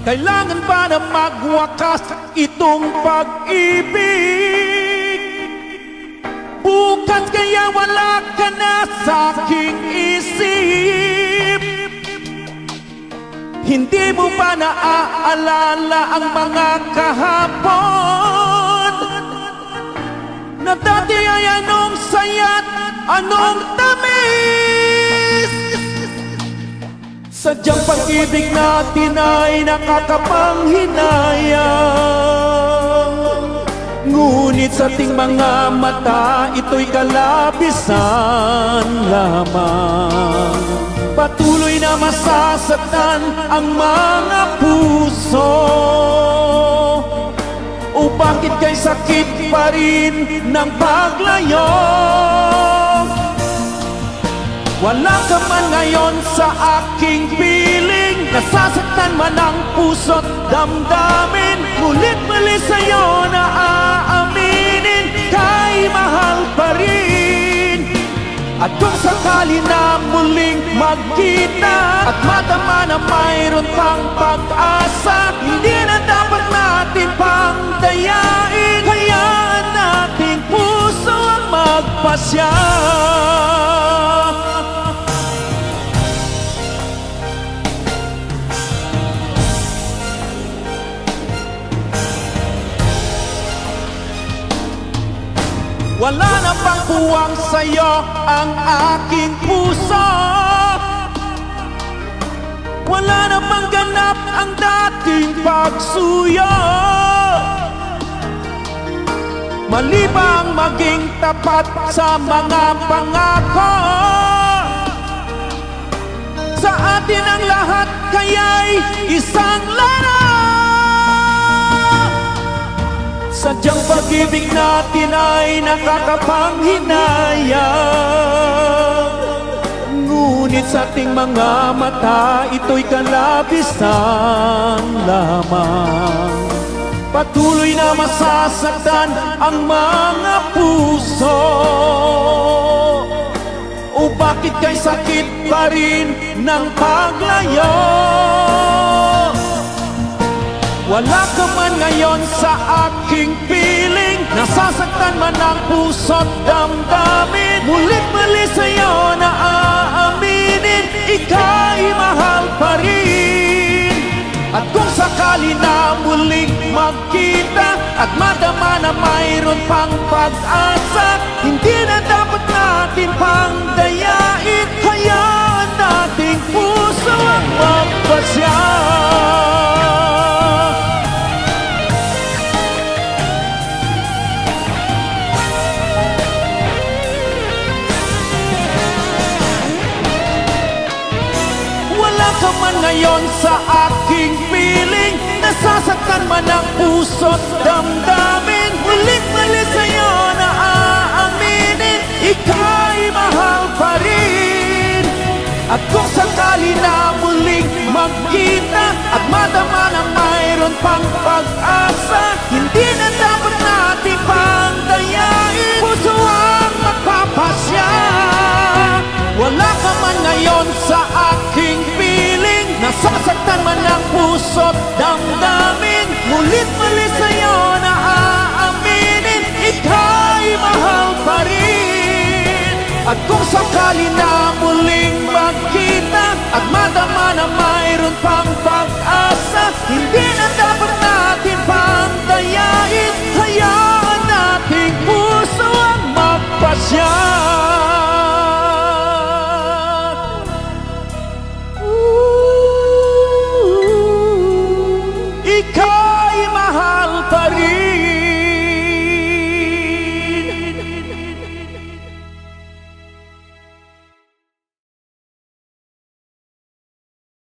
Kailangan ba na magwakas itong pag-ibig? Bukas kaya wala ka na sa'king isip. Hindi mo ba naaalala ang mga kahapon na dati ay anong saya't anong tamis? Sadyang pag-ibig natin ay nakakapanghinayang, ngunit sa ating mga mata ito'y kalabisan lamang. Patuloy na masasaktan ang mga puso. O bakit kay sakit pa rin ng paglayo? Wala ka man ngayon sa aking piling, nasasaktan man ang puso't damdamin. Ngunit muli sa'yo na aaminin, kay mahal pa rin. At kung sakali na muling magkita at madama na mayroon pang pag-asa, hindi na dapat natin pang dayain. Hayaan nating puso ang magpasya. Wala na bang puwang sa'yo ang aking puso? Wala na bang ganap ang dating pagsuyo? Mali bang maging tapat sa mga pangako? Sa atin ang lahat kaya'y isang laro. Sadyang pag-ibig natin ay nakakapanghinayang, ngunit sa ating mga mata ito'y kalabisan lamang. Patuloy na masasaktan ang mga puso. O bakit kay sakit pa rin ng paglayo? Wala ka man ngayon sa aking piling, nasasaktan man ang puso't damdamin. Mulit muli sa'yo na aaminin, ika'y mahal pa rin. At kung sakali na muling magkita at madama na mayroon pang pag-asa, hindi na dapat natin pang dayain. Hayaan nating puso ang magpasya. Ka man ngayon sa aking piling, nasasaktan man ang puso't damdamin. Mulit-muli sa'yo na aaminin, ika'y mahal pa rin. At kung sakali na muling magkita at madama na mayroon pang pag-asa, hindi na dapat natin pang dayain. Puso ang magpapasya. Wala ka man ngayon sa aking piling, nasasaktan man ang puso't damdamin. Mulit-muli sa'yo na aaminin, ika'y mahal pa rin. At kung sakali na